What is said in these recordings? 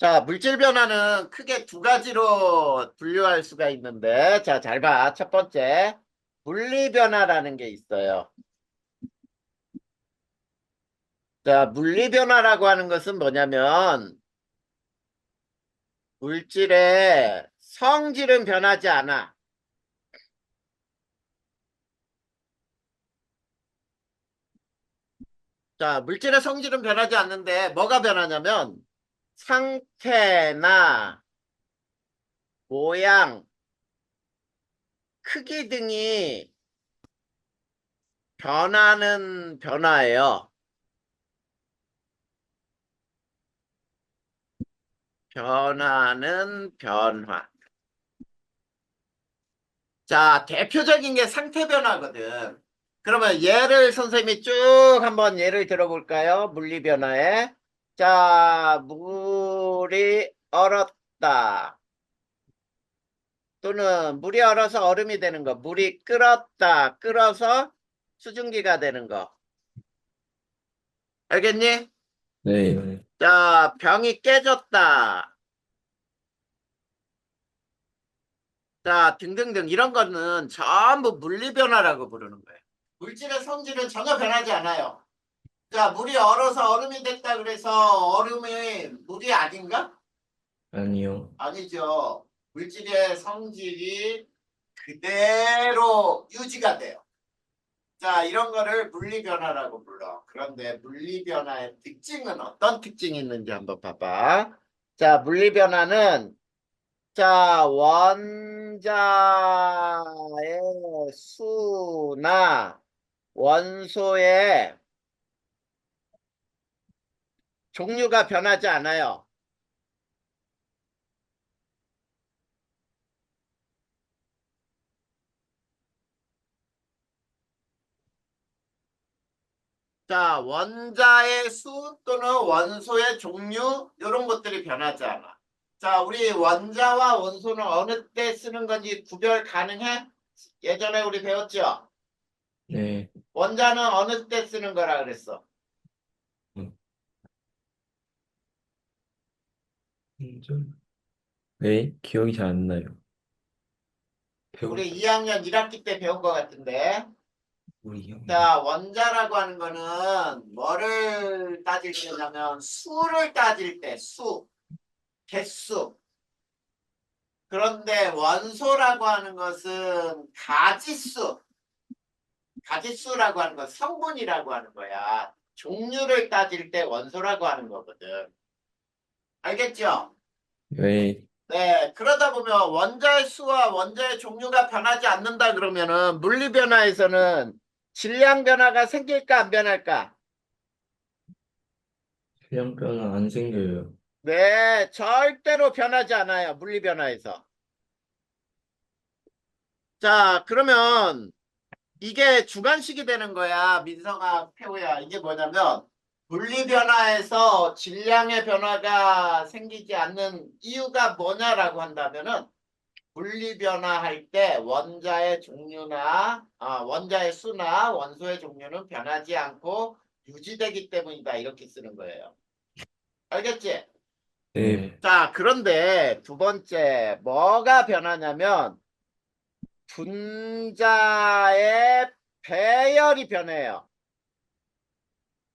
자, 물질 변화는 크게 두 가지로 분류할 수가 있는데, 자, 잘 봐. 첫 번째, 물리 변화라는 게 있어요. 자, 물리 변화라고 하는 것은 뭐냐면, 물질의 성질은 변하지 않아. 자, 물질의 성질은 변하지 않는데, 뭐가 변하냐면, 상태나 모양, 크기 등이 변하는 변화예요. 변하는 변화. 자, 대표적인 게 상태 변화거든. 그러면 예를 선생님이 쭉 한번 예를 들어볼까요? 물리 변화에. 자, 물이 얼었다. 또는 물이 얼어서 얼음이 되는 거. 물이 끓었다. 끓어서 수증기가 되는 거. 알겠니? 네. 자, 병이 깨졌다. 자, 등등등 이런 거는 전부 물리 변화라고 부르는 거예요. 물질의 성질은 전혀 변하지 않아요. 자, 물이 얼어서 얼음이 됐다 그래서 얼음이 물이 아닌가? 아니요. 아니죠. 물질의 성질이 그대로 유지가 돼요. 자, 이런 거를 물리변화라고 불러. 그런데 물리변화의 특징은 어떤 특징이 있는지 한번 봐봐. 자, 물리변화는 자, 원자의 수나 원소의 종류가 변하지 않아요. 자, 원자의 수 또는 원소의 종류, 이런 것들이 변하지 않아. 자, 우리 원자와 원소는 어느 때 쓰는 건지 구별 가능해? 예전에 우리 배웠죠? 네. 원자는 어느 때 쓰는 거라 그랬어? 음, 네, 기억이 잘 안 나요. 우리 배웠다. 2학년 1학기 때 배운 것 같은데. 우리 형이요. 자, 원자라고 하는 거는 뭐를 따질 때냐면 수를 따질 때, 수, 개수. 그런데 원소라고 하는 것은 가지수. 가짓수라고 하는 건 성분이라고 하는 거야. 종류를 따질 때 원소라고 하는 거거든. 알겠죠? 네. 네. 그러다 보면 원자의 수와 원자의 종류가 변하지 않는다 그러면은 물리 변화에서는 질량 변화가 생길까 안 변할까? 질량변은 안 생겨요. 네. 절대로 변하지 않아요. 물리 변화에서. 자, 그러면 이게 주관식이 되는 거야. 민성아, 태호야. 이게 뭐냐면 분리 변화에서 질량의 변화가 생기지 않는 이유가 뭐냐라고 한다면은 분리 변화할 때 원자의 종류나 원자의 수나 원소의 종류는 변하지 않고 유지되기 때문이다. 이렇게 쓰는 거예요. 알겠지? 네. 자, 그런데 두 번째 뭐가 변하냐면 분자의 배열이 변해요.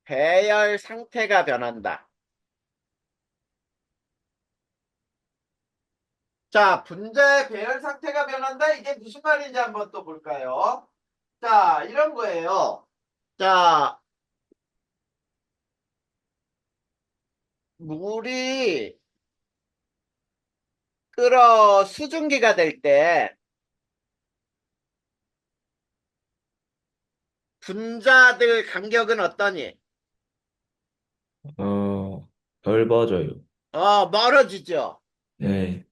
배열 상태가 변한다. 자, 분자의 배열 상태가 변한다. 이게 무슨 말인지 한번 또 볼까요? 자, 이런 거예요. 자, 물이 끓어 수증기가 될 때 분자들 간격은 어떠니? 어, 넓어져요. 멀어지죠. 네.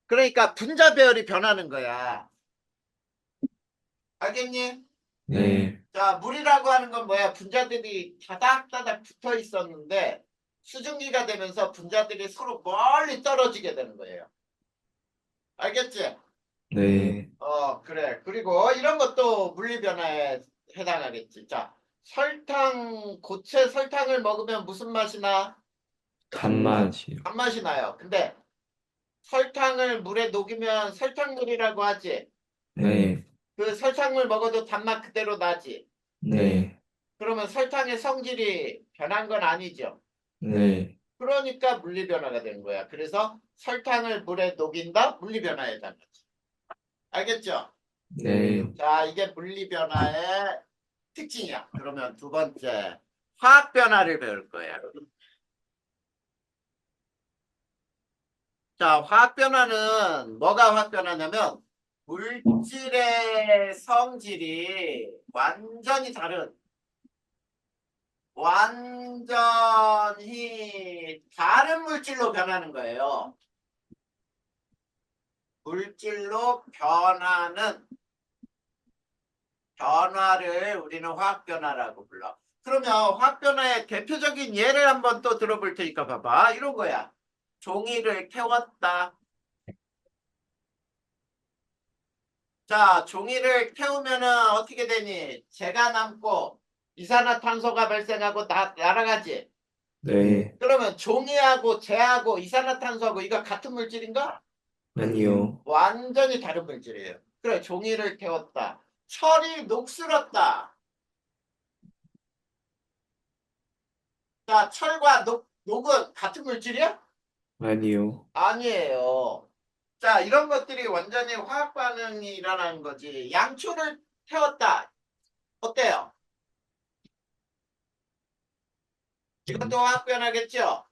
그러니까 분자 배열이 변하는 거야. 알겠니? 네. 자, 물이라고 하는 건 뭐야? 분자들이 다닥다닥 붙어 있었는데 수증기가 되면서 분자들이 서로 멀리 떨어지게 되는 거예요. 알겠지? 네. 그래. 그리고 이런 것도 물리 변화에 해당하겠지. 자, 고체 설탕을 먹으면 무슨 맛이 나? 단맛이요. 단맛이 나요. 근데 설탕을 물에 녹이면 설탕물이라고 하지. 네. 그 설탕물 먹어도 단맛 그대로 나지. 네. 그러면 설탕의 성질이 변한 건 아니죠. 네. 그러니까 물리변화가 되는 거야. 그래서 설탕을 물에 녹인다? 물리변화에 해당하지. 알겠죠? 네. 자, 이게 물리변화의 특징이야. 그러면 두 번째, 화학변화를 배울 거야. 자, 화학변화는 뭐가 화학변화냐면 물질의 성질이 완전히 다른 물질로 변하는 거예요. 물질로 변화를 우리는 화학변화라고 불러. 그러면 화학변화의 대표적인 예를 한번 또 들어볼 테니까 봐봐. 이런 거야. 종이를 태웠다. 자, 종이를 태우면은 어떻게 되니? 재가 남고 이산화탄소가 발생하고 날아가지. 네. 그러면 종이하고 재하고 이산화탄소하고 이거 같은 물질인가? 아니요. 완전히 다른 물질이에요. 그래, 종이를 태웠다. 철이 녹슬었다. 자, 철과 녹은 같은 물질이야? 아니요. 아니에요. 자, 이런 것들이 완전히 화학 반응이 일어나는 거지. 양초를 태웠다. 어때요? 이것도 화학 변화겠죠?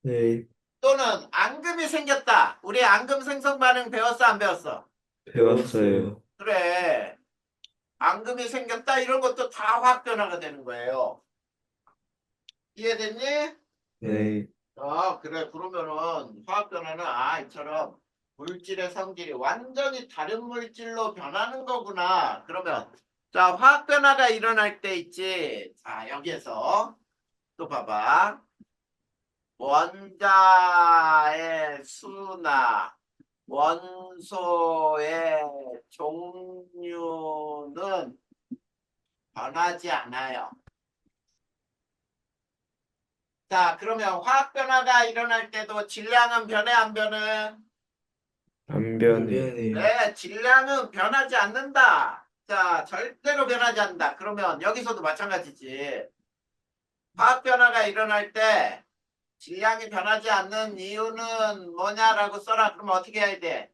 네. 또는 앙금이 생겼다. 우리 앙금 생성 반응 배웠어, 안 배웠어? 배웠어요. 그래. 앙금이 생겼다. 이런 것도 다 화학 변화가 되는 거예요. 이해됐니? 네. 아, 그래. 그러면은 화학 변화는 이처럼 물질의 성질이 완전히 다른 물질로 변하는 거구나. 그러면 자, 화학 변화가 일어날 때 있지. 자, 여기에서 또 봐봐. 원자의 수나 원소의 종류는 변하지 않아요. 자, 그러면 화학 변화가 일어날 때도 질량은 변해, 안 변해? 안 변해요. 네, 질량은 변하지 않는다. 자, 절대로 변하지 않는다. 그러면 여기서도 마찬가지지. 화학 변화가 일어날 때 질량이 변하지 않는 이유는 뭐냐라고 써라. 그러면 어떻게 해야 돼?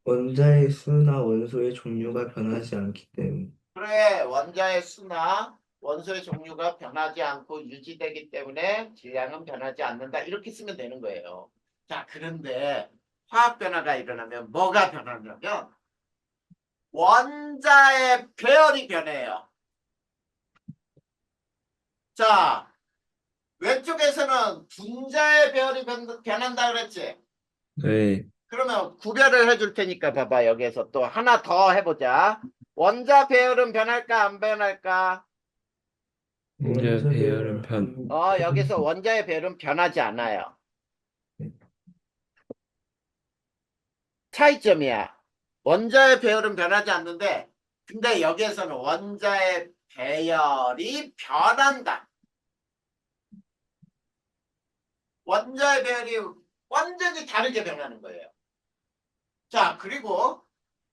원자의 수나 원소의 종류가 변하지 않기 때문에. 그래, 원자의 수나 원소의 종류가 변하지 않고 유지되기 때문에 질량은 변하지 않는다. 이렇게 쓰면 되는 거예요. 자, 그런데 화학 변화가 일어나면 뭐가 변하냐면 원자의 배열이 변해요. 자, 왼쪽에서는 분자의 배열이 변한다 그랬지? 네. 그러면 구별을 해줄 테니까 봐봐. 여기에서 또 하나 더 해보자. 원자 배열은 변할까 안 변할까? 원자 배열은 변. 여기서 원자의 배열은 변하지 않아요. 차이점이야. 원자의 배열은 변하지 않는데 근데 여기에서는 원자의 배열이 변한다. 원자의 배열이 완전히 다르게 변하는 거예요. 자, 그리고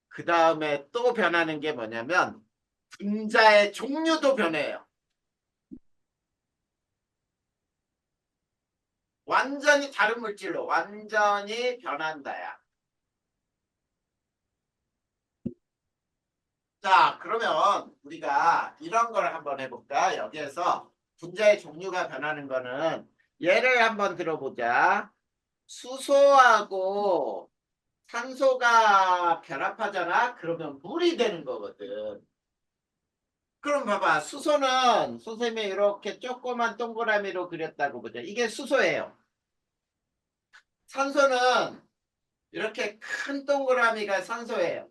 그 다음에 또 변하는 게 뭐냐면 분자의 종류도 변해요. 완전히 다른 물질로 완전히 변한다야. 자, 그러면 우리가 이런 걸 한번 해볼까? 여기에서 분자의 종류가 변하는 거는 예를 한번 들어보자. 수소하고 산소가 결합하잖아? 그러면 물이 되는 거거든. 그럼 봐봐. 수소는 선생님이 이렇게 조그만 동그라미로 그렸다고 보자. 이게 수소예요. 산소는 이렇게 큰 동그라미가 산소예요.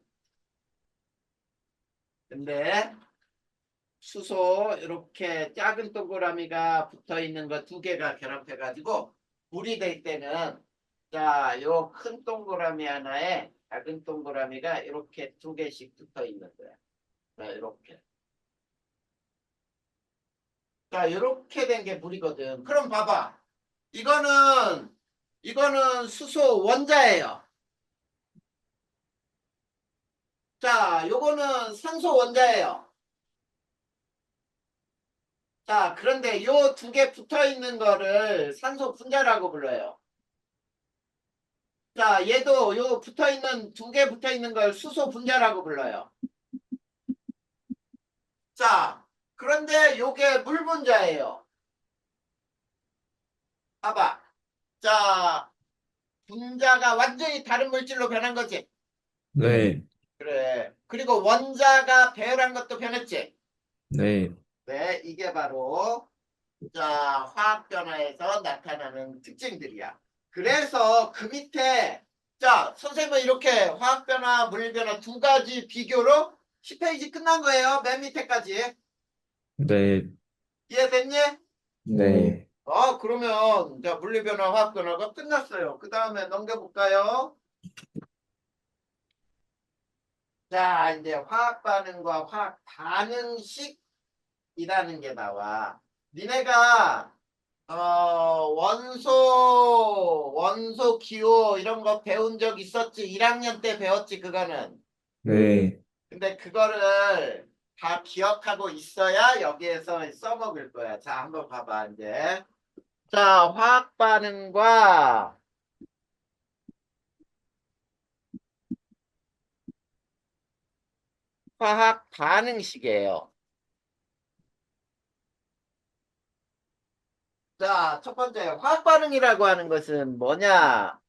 근데 수소 이렇게 작은 동그라미가 붙어 있는 거 두 개가 결합해 가지고 물이 될 때는 자, 요 큰 동그라미 하나에 작은 동그라미가 이렇게 두 개씩 붙어 있는 거야. 자, 이렇게. 자, 이렇게 된 게 물이거든. 그럼 봐봐. 이거는 수소 원자예요. 자, 요거는 산소 원자예요. 자, 그런데 요 두 개 붙어 있는 거를 산소 분자라고 불러요. 자, 얘도 요 붙어 있는 두 개 붙어 있는 걸 수소 분자라고 불러요. 자, 그런데 요게 물 분자예요. 봐봐. 자, 분자가 완전히 다른 물질로 변한 거지. 네. 그래. 그리고 원자가 배열한 것도 변했지. 네. 네, 이게 바로 자, 화학 변화에서 나타나는 특징들이야. 그래서 그 밑에 자, 선생님은 이렇게 화학 변화, 물 변화 두 가지 비교로 10페이지 끝난 거예요. 맨 밑에까지. 네. 이해됐니? 네. 그러면 자, 물리 변화, 화학 변화가 끝났어요. 그 다음에 넘겨볼까요? 자, 이제 화학 반응과 화학 반응식이라는 게 나와. 니네가 원소 기호 이런 거 배운 적 있었지? 1학년 때 배웠지, 그거는. 네. 근데 그거를 다 기억하고 있어야 여기에서 써먹을 거야. 자, 한번 봐봐, 이제. 자, 화학 반응과 화학 반응식이에요. 자, 첫 번째, 화학 반응이라고 하는 것은 뭐냐?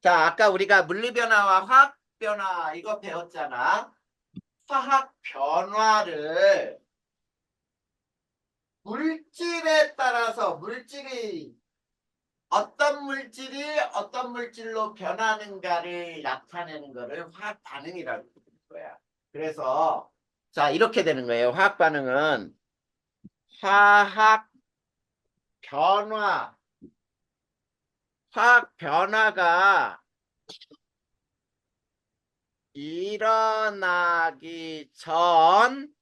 자, 아까 우리가 물리 변화와 화학 변화 이거 배웠잖아. 화학 변화를 물질에 따라서 어떤 물질로 변하는가를 나타내는 거를 화학 반응이라고 부르는 거야. 그래서 자, 이렇게 되는 거예요. 화학 반응은 화학 변화, 화학 변화가 일어나기 전,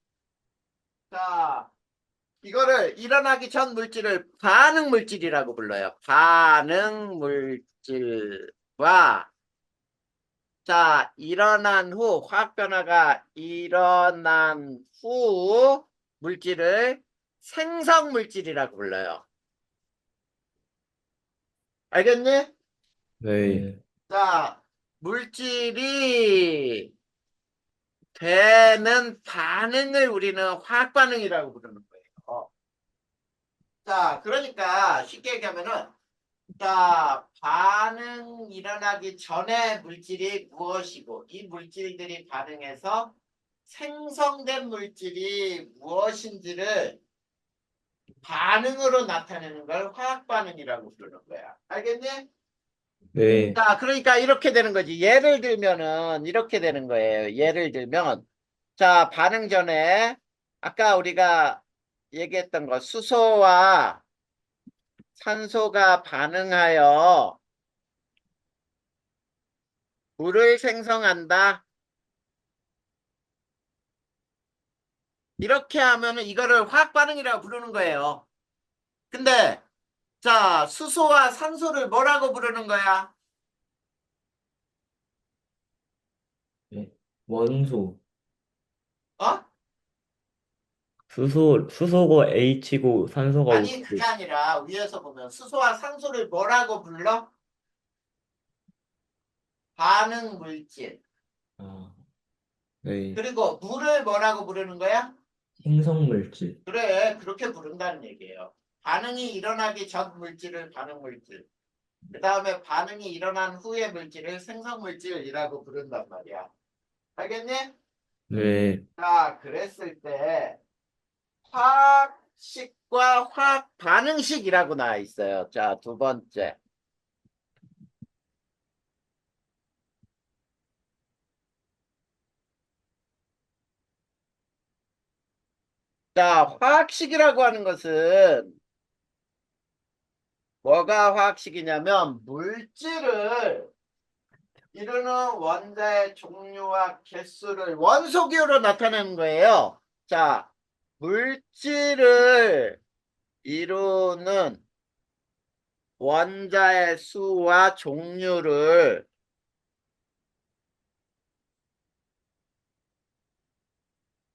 자, 이거를 일어나기 전 물질을 반응 물질이라고 불러요. 반응 물질과 자, 일어난 후 화학 변화가 일어난 후 물질을 생성 물질이라고 불러요. 알겠니? 네. 자, 물질이 되는 반응을 우리는 화학 반응이라고 부르는 거예요. 자, 그러니까 쉽게 얘기하면은 자, 반응 일어나기 전에 물질이 무엇이고 이 물질들이 반응해서 생성된 물질이 무엇인지를 반응으로 나타내는 걸 화학 반응이라고 부르는 거야. 알겠니? 네. 자, 그러니까 이렇게 되는 거지. 예를 들면은 이렇게 되는 거예요. 예를 들면 자, 반응 전에 아까 우리가 얘기했던 거 수소와 산소가 반응하여 물을 생성한다. 이렇게 하면은 이거를 화학 반응이라고 부르는 거예요. 근데 자, 수소와 산소를 뭐라고 부르는 거야? 네. 원소. 어? 수소고 H고 산소가 아니, 그게 O고. 아니라 위에서 보면 수소와 산소를 뭐라고 불러? 반응 물질. 아, 네. 그리고 물을 뭐라고 부르는 거야? 생성물질. 그래, 그렇게 부른다는 얘기예요. 반응이 일어나기 전 물질을 반응 물질. 그 다음에 반응이 일어난 후의 물질을 생성 물질이라고 부른단 말이야. 알겠니? 네. 자, 그랬을 때 화학식과 화학 반응식이라고 나와 있어요. 자, 두 번째. 자, 화학식이라고 하는 것은 뭐가 화학식이냐면 물질을 이루는 원자의 종류와 개수를 원소 기호로 나타내는 거예요. 자, 물질을 이루는 원자의 수와 종류를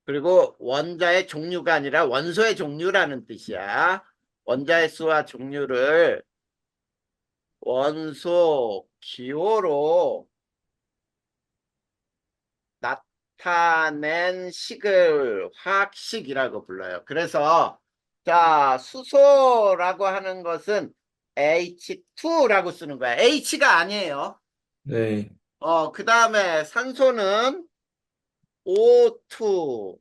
그리고 원자의 종류가 아니라 원소의 종류라는 뜻이야. 원자의 수와 종류를 원소 기호로 나타낸 식을 화학식이라고 불러요. 그래서 자, 수소라고 하는 것은 H2라고 쓰는 거야. H가 아니에요. 네. 그 다음에 산소는 O2.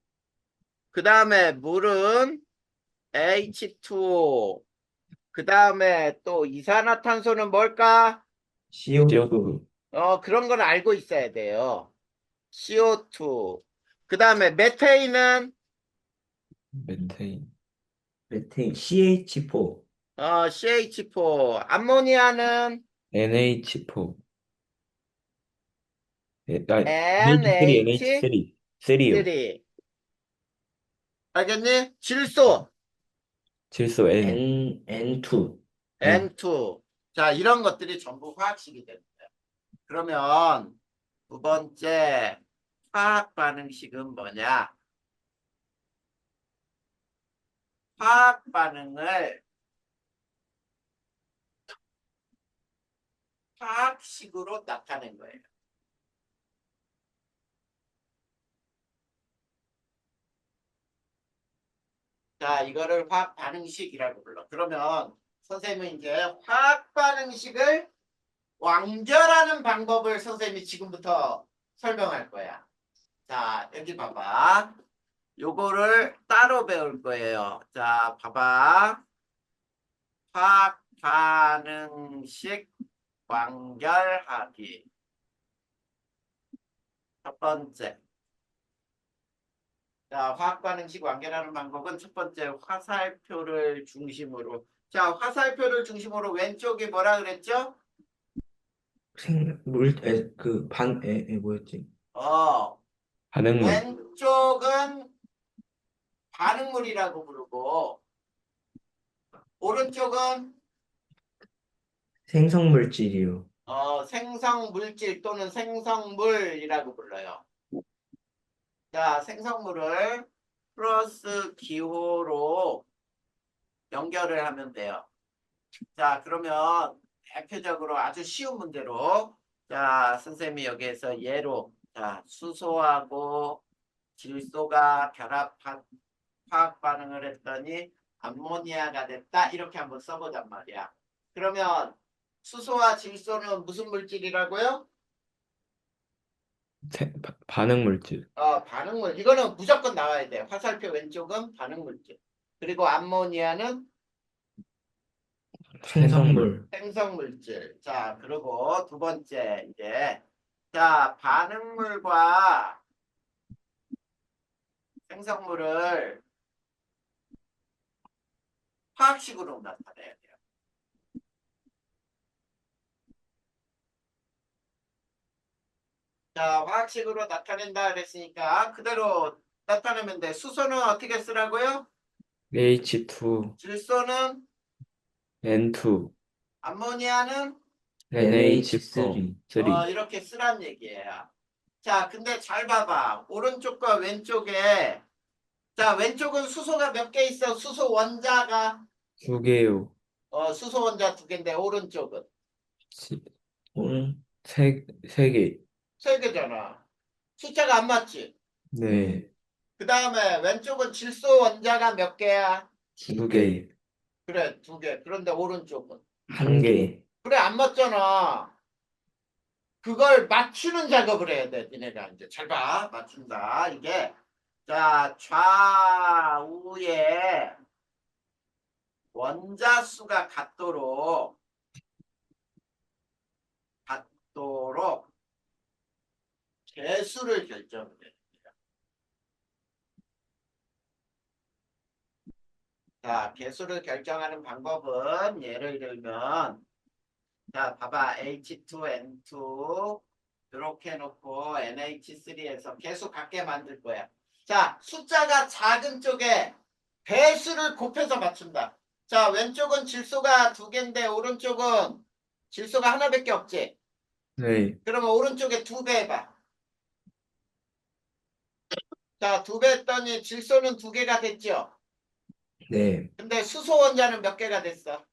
그 다음에 물은 H2O. 그 다음에 또 이산화탄소는 뭘까? CO2. 그런 걸 알고 있어야 돼요. CO2. 그 다음에 메테인은 메테인. 메테인 CH4. CH4. 암모니아는 NH4. NH3, NH3. NH3. 3요. 알겠니? 질소 질소 N. N2. N. N2. 자, 이런 것들이 전부 화학식이 됩니다. 그러면 두 번째 화학 반응식은 뭐냐? 화학 반응을 화학식으로 나타낸 거예요. 자, 이거를 화학 반응식이라고 불러. 그러면 선생님은 이제 화학 반응식을 완결하는 방법을 선생님이 지금부터 설명할 거야. 자, 여기 봐봐. 요거를 따로 배울 거예요. 자, 봐봐. 화학 반응식 완결하기. 첫 번째. 자, 화학 반응식 완결하는 방법은 첫 번째 화살표를 중심으로. 자, 화살표를 중심으로 왼쪽이 뭐라 그랬죠? 뭐였지? 어, 반응물. 왼쪽은 반응물이라고 부르고 오른쪽은 생성물질이요. 생성물질 또는 생성물이라고 불러요. 자, 생성물을 플러스 기호로 연결을 하면 돼요. 자, 그러면 대표적으로 아주 쉬운 문제로 자, 선생님이 여기에서 예로 자, 수소하고 질소가 결합한 화학 반응을 했더니 암모니아가 됐다. 이렇게 한번 써보단 말이야. 그러면 수소와 질소는 무슨 물질이라고요? 반응물질. 반응물. 이거는 무조건 나와야 돼. 화살표 왼쪽은 반응물질. 그리고 암모니아는 생성물. 생성물질. 자, 그리고 두 번째 이제 자, 반응물과 생성물을 화학식으로 나타내야 돼요. 자, 화학식으로 나타낸다 그랬으니까 그대로 나타내면 돼. 수소는 어떻게 쓰라고요? H2, 질소는 N2, 암모니아는 NH4, 3. 이렇게 쓰란 얘기예요. 자, 근데 잘 봐봐. 오른쪽과 왼쪽에 자, 왼쪽은 수소가 몇 개 있어? 수소 원자가 2개요. 수소 원자 두 개인데 오른쪽은 오늘 3개. 세 개잖아. 숫자가 안 맞지? 네. 그 다음에 왼쪽은 질소 원자가 몇 개야? 2개. 그래, 두 개. 그런데 오른쪽은 한 개. 그래, 안 맞잖아. 그걸 맞추는 작업을 해야 돼. 니네가 이제 잘 봐. 맞춘다. 이게 자, 좌우에 원자 수가 같도록 개수를 결정해. 자, 개수를 결정하는 방법은 예를 들면 자, 봐봐. H2N2 이렇게 해놓고 NH3에서 계속 같게 만들 거야. 자, 숫자가 작은 쪽에 배수를 곱해서 맞춘다. 자, 왼쪽은 질소가 2개인데 오른쪽은 질소가 하나밖에 없지. 네. 그러면 오른쪽에 2배 해봐. 자, 2배 했더니 질소는 2개가 됐죠. 네. 근데 수소 원자는 몇 개가 됐어?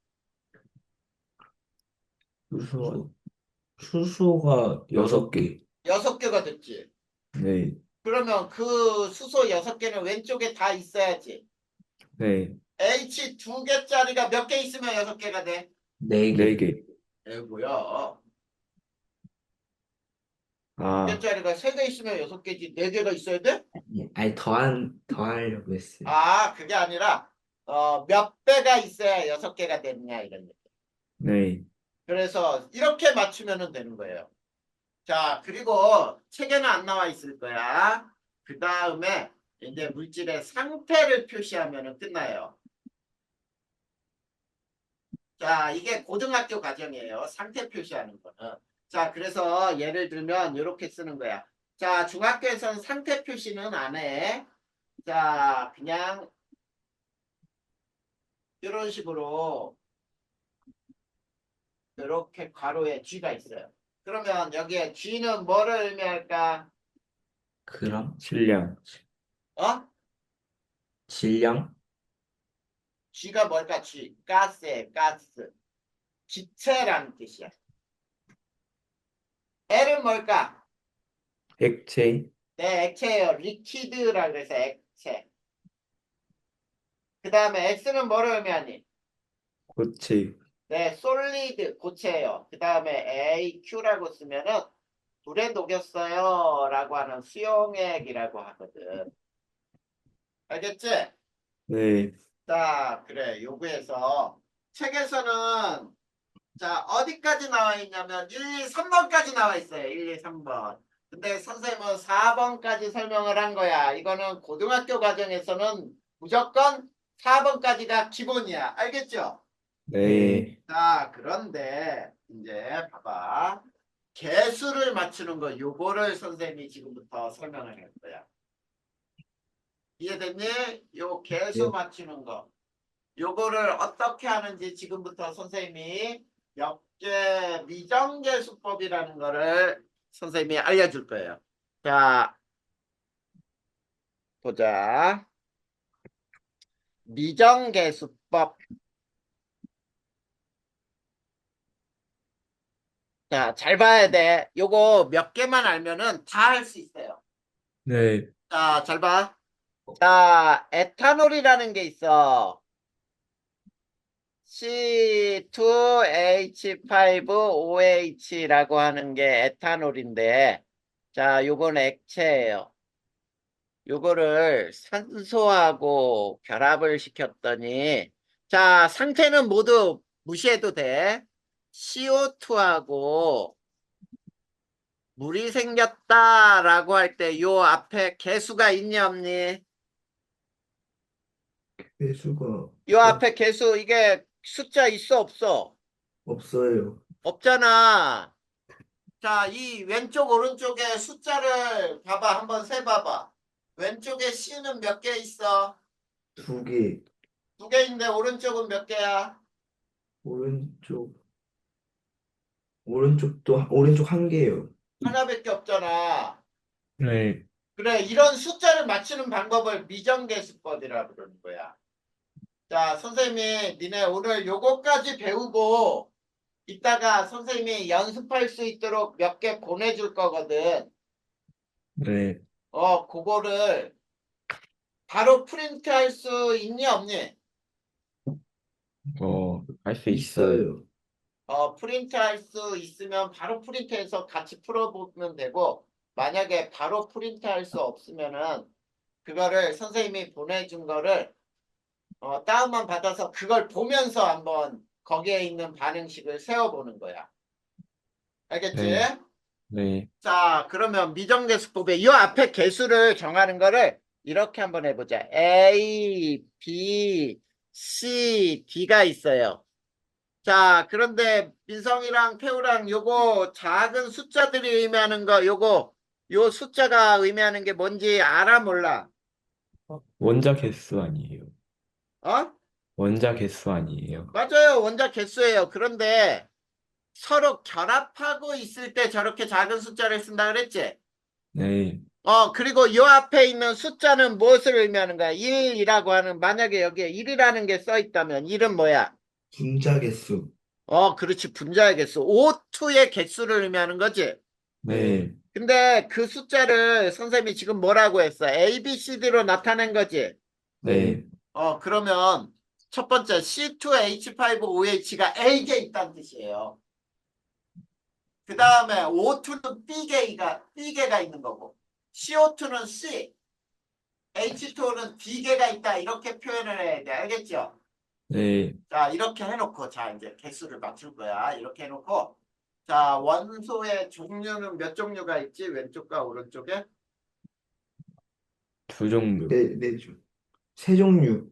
수소가 6개. 6개가 됐지. 네. 그러면 그 수소 6개는 왼쪽에 다 있어야지. 네. H 2개짜리가 몇 개 있으면 6개가 돼? 4개. 4개. 뭐야? 아, 2개짜리가 3개 있으면 6개지. 4개가 있어야 돼? 아니, 더하려고 했어요. 아, 그게 아니라 몇 배가 있어야 6개가 되느냐 이런 얘기. 네. 그래서 이렇게 맞추면 되는 거예요. 자, 그리고 책에는 안 나와 있을 거야. 그 다음에 이제 물질의 상태를 표시하면 끝나요. 자, 이게 고등학교 과정이에요. 상태 표시하는 거는. 자, 그래서 예를 들면 이렇게 쓰는 거야. 자, 중학교에서는 상태 표시는 안 해. 자, 그냥 이런 식으로 이렇게 괄호에 G가 있어요. 그러면 여기에 G는 뭐를 의미할까? 그럼? 질량. 어? 질량? G가 뭘까? G. 가스에 가스. 기체라는 뜻이야. L은 뭘까? 액체. 네, 액체예요. 리퀴드라 그래서 액체. 그 다음에 X는 뭐를 의미하니? 고체. 네, 솔리드 고체예요. 그 다음에 AQ라고 쓰면은 불에 녹였어요 라고 하는 수용액이라고 하거든. 알겠지? 네. 자, 그래. 요구에서 책에서는 자, 어디까지 나와 있냐면 1, 2, 3번까지 나와 있어요. 1, 2, 3번. 근데 선생님은 4번까지 설명을 한 거야. 이거는 고등학교 과정에서는 무조건 4번까지가 기본이야. 알겠죠? 네. 자, 그런데 이제 봐봐. 개수를 맞추는 거 요거를 선생님이 지금부터 설명을 할 거야. 이해됐니? 요 개수 네. 맞추는 거. 요거를 어떻게 하는지 지금부터 선생님이 역계 미정계수법이라는 거를 선생님이 알려줄 거예요. 자, 보자. 미정계수법. 자, 잘 봐야 돼. 요거 몇 개만 알면은 다 할 수 있어요. 네. 자, 잘 봐. 자, 에탄올이라는 게 있어. C2H5OH라고 하는 게 에탄올인데, 자, 요건 액체예요. 요거를 산소하고 결합을 시켰더니, 자, 상태는 모두 무시해도 돼. CO2하고 물이 생겼다라고 할 때 요 앞에 개수가 있니 없니? 배수가 요 앞에 개수 이게 숫자 있어 없어? 없어요. 없잖아. 자, 이 왼쪽 오른쪽에 숫자를 봐봐. 한번 세봐봐. 왼쪽에 C는 몇 개 있어? 2개. 2개인데 오른쪽은 몇 개야? 오른쪽. 오른쪽 1개요. 하나밖에 없잖아. 네. 그래, 이런 숫자를 맞추는 방법을 미정계수법이라고 그러는 거야. 자, 선생님이 니네 오늘 요거까지 배우고 이따가 선생님이 연습할 수 있도록 몇 개 보내줄 거거든. 네. 그거를 바로 프린트할 수 있니 없니? 할 수 있어요. 프린트할 수 있으면 바로 프린트해서 같이 풀어보면 되고, 만약에 바로 프린트할 수 없으면은 그거를 선생님이 보내준 거를 다운만 받아서 그걸 보면서 한번 거기에 있는 반응식을 세워보는 거야. 알겠지? 네. 네. 자, 그러면 미정계수법에 이 앞에 개수를 정하는 거를 이렇게 한번 해보자. A, B, C, D가 있어요. 자, 그런데 민성이랑 태우랑 요거 작은 숫자들이 의미하는 거, 요 숫자가 의미하는 게 뭔지 알아, 몰라? 원자 개수 아니에요. 어? 원자 개수 아니에요. 맞아요. 원자 개수예요. 그런데 서로 결합하고 있을 때 저렇게 작은 숫자를 쓴다 그랬지? 네, 그리고 요 앞에 있는 숫자는 무엇을 의미하는 거야? 1이라고 하는, 만약에 여기에 1이라는 게 써 있다면 1은 뭐야? 분자 개수. 그렇지. 분자의 개수. O2의 개수를 의미하는 거지. 네, 근데 그 숫자를 선생님이 지금 뭐라고 했어? A, B, C, D로 나타낸 거지. 네, 그러면 첫 번째 C2H5OH가 A개 있다는 뜻이에요. 그 다음에 O2는 B개가 있는 거고, CO2는 C, H2O는 B개가 있다. 이렇게 표현을 해야 돼. 알겠죠? 네. 자, 이렇게 해놓고, 자, 이제 개수를 맞출 거야. 이렇게 해놓고, 자, 원소의 종류는 몇 종류가 있지? 왼쪽과 오른쪽에? 두 종류. 네 종. 세 종류.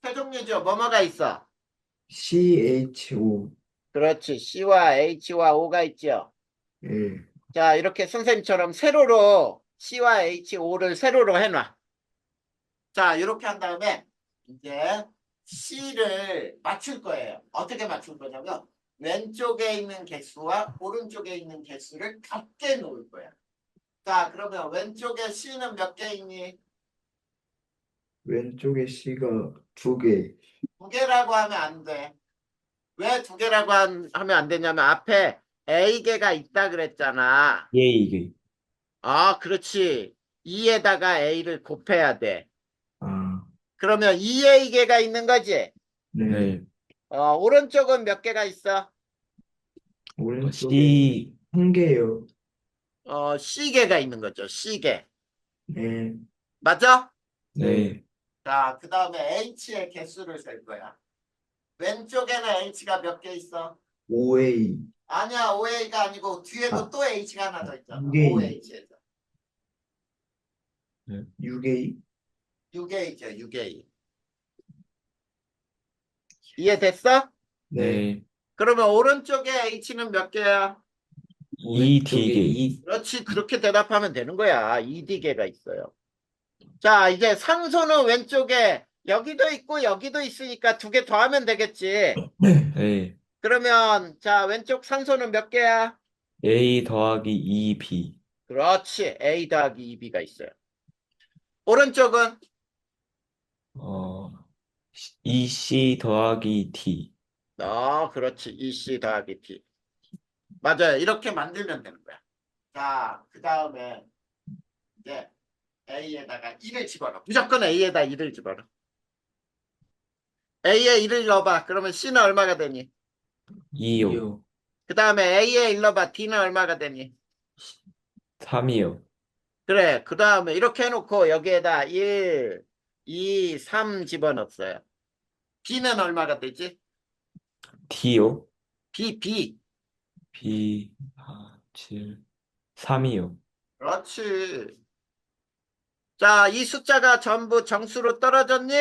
세 종류죠. 뭐뭐가 있어? CHO. 그렇지. C와 H와 O가 있죠. 예. 자, 이렇게 선생님처럼 세로로 C와 H, O를 세로로 해놔. 자, 이렇게 한 다음에 이제 C를 맞출 거예요. 어떻게 맞출 거냐면 왼쪽에 있는 개수와 오른쪽에 있는 개수를 같게 놓을 거야. 자, 그러면 왼쪽에 C는 몇 개 있니? 왼쪽에 C가 두 개. 두 개라고 하면 안 돼. 왜 두 개라고 하면 안 되냐면 앞에 A개가 있다 그랬잖아. 예, 이게. 그렇지. 2에다가 A를 곱해야 돼. 아, 그러면 2A개가 있는 거지. 네. 네. 오른쪽은 몇 개가 있어? 오른쪽에 C, 한 개요. C개가 있는 거죠. C개. 네. 맞아? 네, 자, 그 다음에 H의 개수를 셀 거야. 왼쪽에는 H가 몇 개 있어? OA. 아니야, OA가 아니고 뒤에도 아, 또 H가 하나 더 있잖아. 6A. OH에서. 6A. 6A죠, 6A. 이해됐어? 네. 그러면 오른쪽에 H는 몇 개야? 이 왼쪽에 D개. 그렇지, 그렇게 대답하면 되는 거야. 2D개가 있어요. 자, 이제 산소는 왼쪽에 여기도 있고 여기도 있으니까 두 개 더하면 되겠지. 네. 그러면 자, 왼쪽 산소는 몇 개야? A 더하기 2B. 그렇지. A 더하기 2B가 있어요. 오른쪽은 어, 2C 더하기 D. 그렇지. EC 더하기 T. 맞아요. 이렇게 만들면 되는 거야. 자, 그 다음에 이제 A에다가 2를 집어넣어. 무조건 A에다 2를 집어넣어. A에 1을 넣어봐. 그러면 C는 얼마가 되니? 2요. 그 다음에 A에 1 넣어봐. D는 얼마가 되니? 3이요. 그래. 그 다음에 이렇게 해놓고 여기에다 1, 2, 3 집어넣었어요. B는 얼마가 되지? D요. B. B, 7, 3이요. 그렇지. 자, 이 숫자가 전부 정수로 떨어졌니?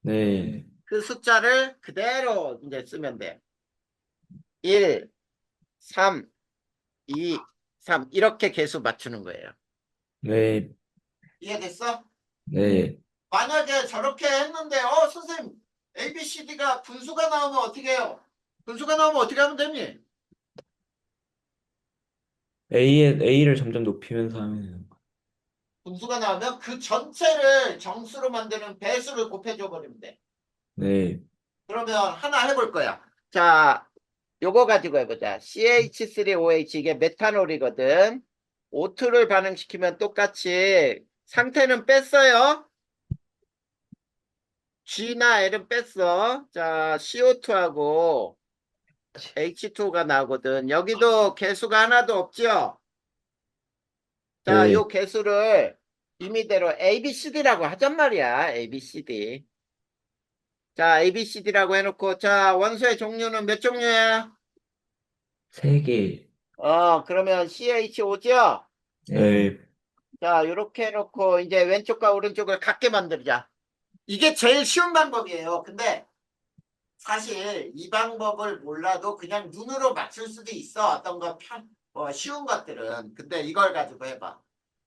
네, 그 숫자를 그대로 이제 쓰면 돼. 1, 3, 2, 3. 이렇게 개수 맞추는 거예요. 네, 이해됐어? 네. 만약에 저렇게 했는데, 선생님, ABCD가 분수가 나오면 어떻게 해요? 분수가 나오면 어떻게 하면 되니? A를 점점 높이면서 하면 되는 거. 분수가 나오면 그 전체를 정수로 만드는 배수를 곱해줘 버리면 돼. 네, 그러면 하나 해볼 거야. 자, 요거 가지고 해보자. CH3OH 이게 메탄올이거든. O2를 반응시키면 똑같이 상태는 뺐어요. G나 L은 뺐어. 자, CO2하고 H2가 나오거든. 여기도 개수가 하나도 없죠? 자, 네. 요 개수를 임의대로 ABCD라고 하잔 말이야. ABCD. 자, ABCD라고 해놓고, 자, 원소의 종류는 몇 종류야? 3개. 그러면 CHO죠? 네, 자, 요렇게 해놓고, 이제 왼쪽과 오른쪽을 같게 만들자. 이게 제일 쉬운 방법이에요. 근데 사실 이 방법을 몰라도 그냥 눈으로 맞출 수도 있어. 어떤 거 쉬운 것들은. 근데 이걸 가지고 해봐.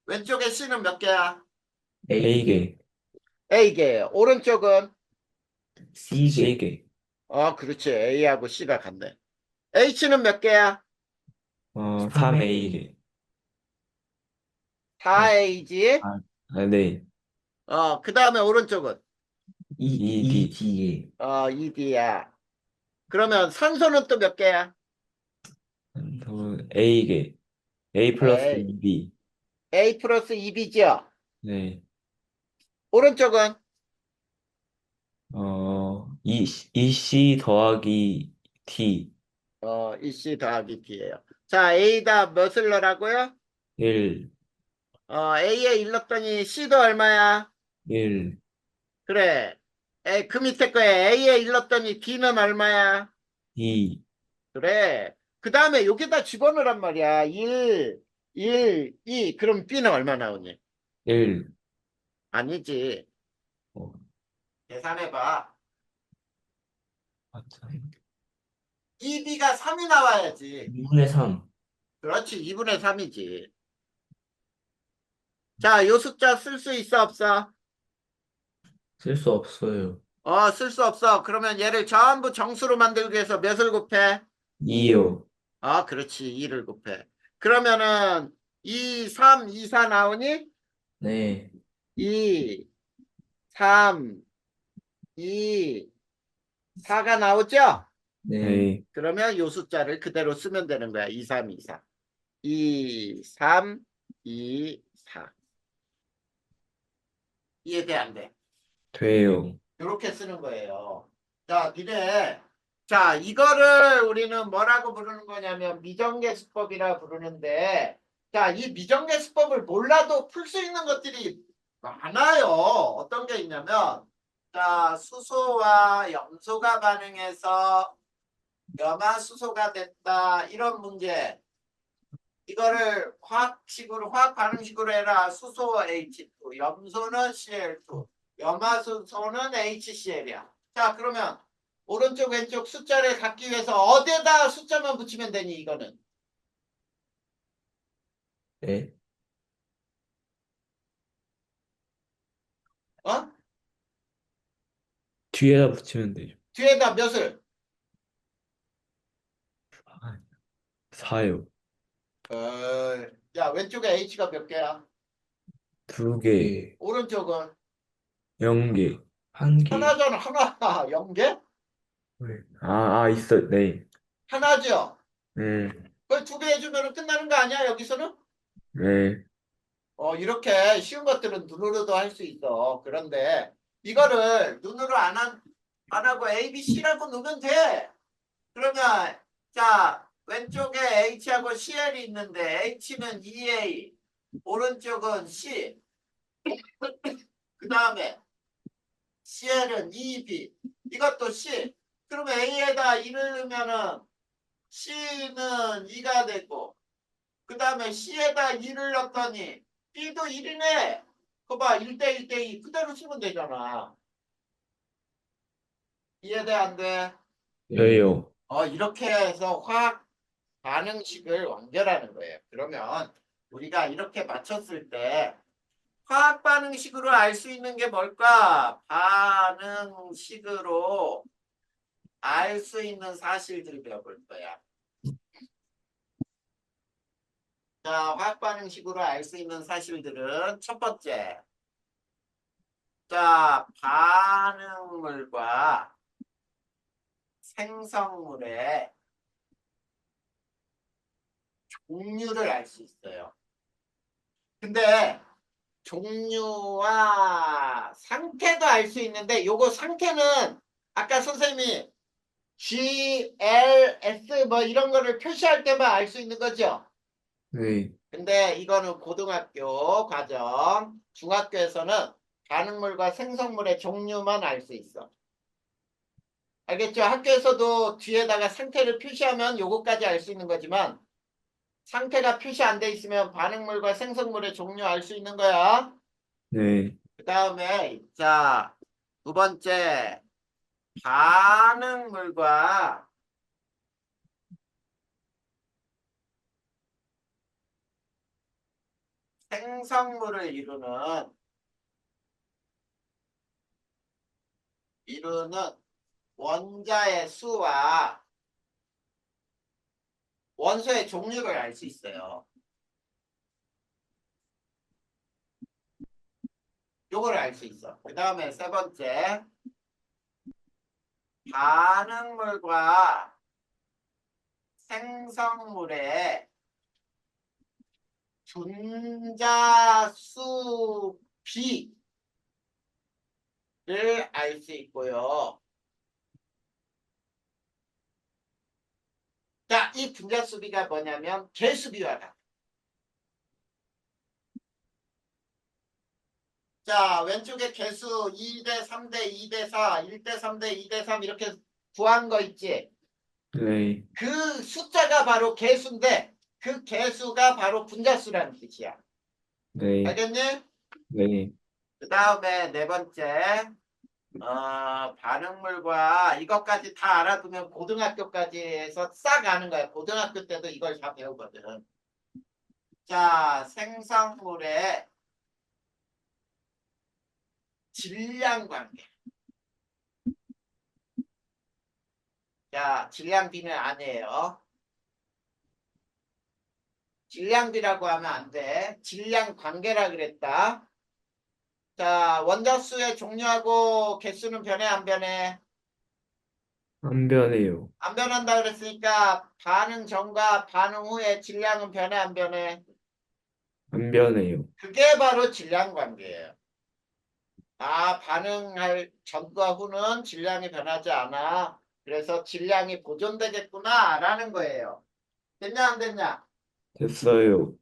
왼쪽에 C는 몇 개야? A개, A개. 오른쪽은? C개. C개, 그렇지. A하고 C가 같네. H는 몇 개야? 3A개. 4A지. 네. 그 다음에 오른쪽은? ED, D개. ED야. 그러면 산소는 또 몇 개야? A개, A 플러스 A, 2B. A 플러스 2B죠? 네. 오른쪽은? EC 더하기 D, 2C 더하기 D예요. 자, A다 몇을 넣으라고요? 1, A에 1 넣었더니 C도 얼마야? 1, 그래. 그 밑에 거에 A에 1 넣었더니 D는 얼마야? 2, 그래. 그 다음에 여기다 집어넣으란 말이야. 1, 2. 그럼 B는 얼마 나오니? 1. 아니지. 어, 계산해봐. 맞아. 2B가 3이 나와야지. 2분의 3. 그렇지. 2분의 3이지. 자, 요 숫자 쓸 수 있어, 없어? 쓸 수 없어요. 쓸 수 없어. 그러면 얘를 전부 정수로 만들기 위해서 몇을 곱해? 2요. 그렇지. 2를 곱해. 그러면은 2, 3, 2, 4 나오니? 네. 2, 3, 2, 4가 나오죠? 네. 네. 그러면 요 숫자를 그대로 쓰면 되는 거야. 2, 3, 2, 4. 2, 3, 2, 4. 이해돼, 안 돼? 돼요. 이렇게 쓰는 거예요. 자, 자, 이거를 우리는 뭐라고 부르는 거냐면 미정계수법이라 부르는데, 자, 이 미정계수법을 몰라도 풀 수 있는 것들이 많아요. 어떤 게 있냐면, 자, 수소와 염소가 반응해서 염화수소가 됐다. 이런 문제. 이거를 화학 반응식으로 해라. 수소 H2, 염소는 Cl2, 염화수소는 HCl이야. 자, 그러면 오른쪽 왼쪽 숫자를 갖기 위해서 어디에다 숫자만 붙이면 되니 이거는? 네. 어? 뒤에다 붙이면 되죠. 뒤에다 몇을? 4요. 야, 왼쪽에 H가 몇 개야? 2개, 오른쪽은 0개. 한 개. 하나잖아. 하나. 0개? 있어. 네. 하나죠. 네. 그걸 2개 해주면 끝나는 거 아니야 여기서는? 네. 이렇게 쉬운 것들은 눈으로도 할 수 있어. 그런데 이거를 눈으로 안 하고 A, B, C라고 넣으면 돼. 그러면 자, 왼쪽에 H하고 CL이 있는데 H는 2A, 오른쪽은 C. 그 다음에 CL은 2B. 이것도 C. 그러면 A에다 1을 넣으면은 C는 2가 되고, 그 다음에 C에다 2를 넣었더니 B도 1이네. 그거 봐. 1대 1대 2 그대로 쓰면 되잖아. 이해돼 안 돼? 돼요. 이렇게 해서 화학 반응식을 완결하는 거예요. 그러면 우리가 이렇게 맞췄을 때 화학 반응식으로 알 수 있는 게 뭘까? 반응식으로 알 수 있는 사실들을 배워볼 거야. 자, 화학 반응식으로 알 수 있는 사실들은 첫 번째. 자, 반응물과 생성물의 종류를 알 수 있어요. 근데 종류와 상태도 알 수 있는데 요거 상태는 아까 선생님이 G, L, S 뭐 이런 거를 표시할 때만 알 수 있는 거죠. 네. 근데 이거는 고등학교 과정, 중학교에서는 반응물과 생성물의 종류만 알 수 있어. 알겠죠? 학교에서도 뒤에다가 상태를 표시하면 요거까지 알 수 있는 거지만 상태가 표시 안 돼 있으면 반응물과 생성물의 종류 알 수 있는 거야. 네. 그 다음에 자, 두 번째 반응물과 생성물을 이루는 원자의 수와 원소의 종류를 알 수 있어요. 요거를 알 수 있어. 그 다음에 세 번째, 반응물과 생성물의 분자수 비를 알 수 있고요. 자, 이 분자수 비가 뭐냐면 개수비와 같아. 자, 왼쪽에 개수 2대 3대 2대 4, 1대 3대 2대 3 이렇게 구한 거 있지? 네. 그 숫자가 바로 개수인데 그 개수가 바로 분자수라는 뜻이야. 네. 알겠니? 네. 그 다음에 네 번째, 반응물과 이것까지 다 알아두면 고등학교까지 해서 싹 아는 거야. 고등학교 때도 이걸 다 배우거든. 자, 생성물의 질량 관계. 자, 질량비는 아니에요. 질량비라고 하면 안 돼. 질량 관계라 그랬다. 자, 원자수의 종류하고 개수는 변해, 안 변해? 안 변해요. 안 변한다 그랬으니까 반응 전과 반응 후의 질량은 변해, 안 변해? 안 변해요. 그게 바로 질량 관계예요. 아, 반응할 전과 후는 질량이 변하지 않아. 그래서 질량이 보존되겠구나, 라는 거예요. 됐냐, 안 됐냐? 됐어요.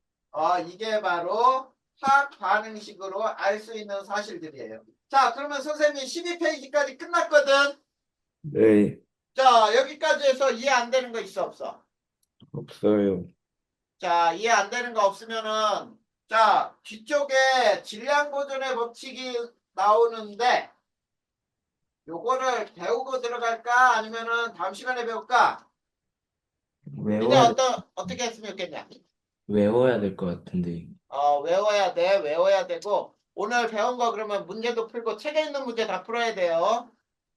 이게 바로 화학 반응식으로 알 수 있는 사실들이에요. 자, 그러면 선생님이 12페이지까지 끝났거든. 네. 자, 여기까지 해서 이해 안 되는 거 있어, 없어? 없어요. 자, 이해 안 되는 거 없으면은, 자, 뒤쪽에 질량 보존의 법칙이 나오는데, 요거를 배우고 들어갈까? 아니면은 다음 시간에 배울까? 이제 외워야, 어떻게 했으면 좋겠냐? 외워야 될 것 같은데. 외워야 돼, 외워야 되고, 오늘 배운 거 그러면 문제도 풀고, 책에 있는 문제 다 풀어야 돼요.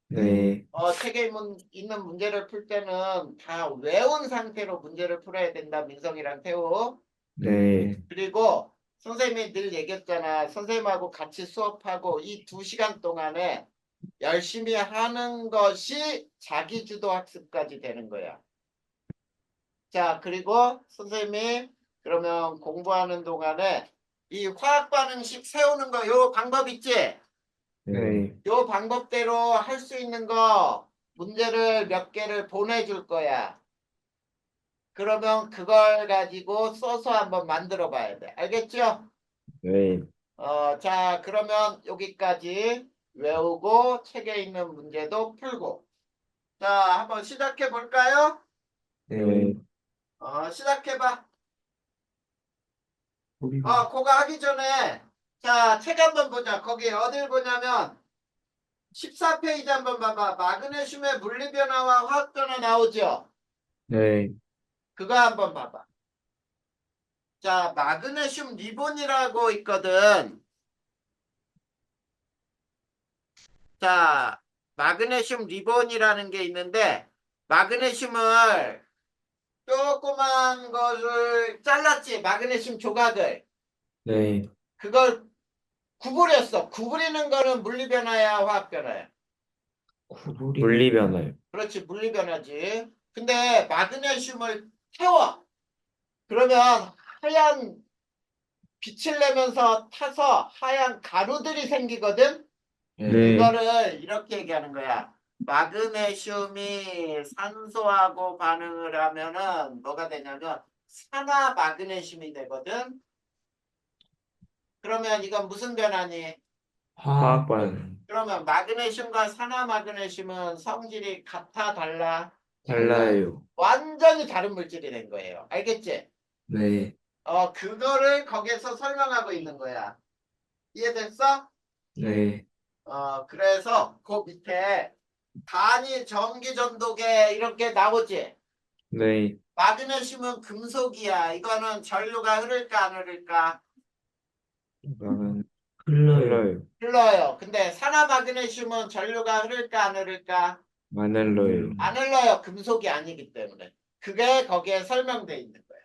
네. 책에 있는 문제를 풀 때는 다 외운 상태로 문제를 풀어야 된다, 민성이랑 태우. 네. 그리고 선생님이 늘 얘기했잖아. 선생님하고 같이 수업하고 이 2시간 동안에 열심히 하는 것이 자기주도 학습까지 되는 거야. 자, 그리고 선생님이 그러면 공부하는 동안에 이 화학 반응식 세우는 거 요 방법 있지? 네. 요 방법대로 할 수 있는 거 문제를 몇 개를 보내줄 거야. 그러면 그걸 가지고 써서 한번 만들어 봐야 돼. 알겠죠? 네. 자, 그러면 여기까지 외우고 책에 있는 문제도 풀고. 자, 한번 시작해 볼까요? 네. 시작해 봐. 우리가 그거 하기 전에 자, 책 한번 보자. 거기 어딜 보냐면 14페이지 한번 봐봐. 마그네슘의 물리 변화와 화학 변화 나오죠? 네. 그거 한번 봐봐. 자, 마그네슘 리본이라고 있거든. 자, 마그네슘 리본이라는 게 있는데 마그네슘을 조그만 거를 잘랐지. 마그네슘 조각을. 네. 그걸 구부렸어. 구부리는 거는 물리 변화야, 화학 변화야? 구부리 물리 변화요. 그렇지, 물리 변화지. 근데 마그네슘을 태워. 그러면 하얀 빛을 내면서 타서 하얀 가루들이 생기거든. 네. 그거를 이렇게 얘기하는 거야. 마그네슘이 산소하고 반응을 하면은 뭐가 되냐면 산화 마그네슘이 되거든. 그러면 이건 무슨 변화니? 화학 화학 반응. 반응. 그러면 마그네슘과 산화 마그네슘은 성질이 같아, 달라? 달라요. 완전히 다른 물질이 된 거예요. 알겠지? 네. 그거를 거기에서 설명하고 있는 거야. 이해됐어? 네. 그래서 그 밑에 단위 전기 전도계 이렇게 나오지. 네. 마그네슘은 금속이야. 이거는 전류가 흐를까 안 흐를까? 이거는 흘러요. 흘러요. 흘러요. 근데 산화 마그네슘은 전류가 흐를까 안 흐를까? 안 흘러요. 안 흘러요. 금속이 아니기 때문에. 그게 거기에 설명돼 있는 거예요.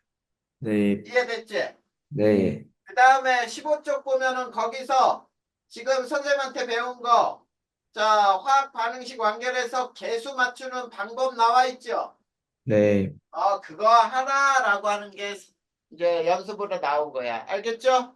네. 이해됐지? 네. 그 다음에 15쪽 보면은 거기서 지금 선생님한테 배운 거, 자, 화학 반응식 완결해서 계수 맞추는 방법 나와 있죠? 네. 그거 하나라고 하는 게 이제 연습으로 나온 거야. 알겠죠?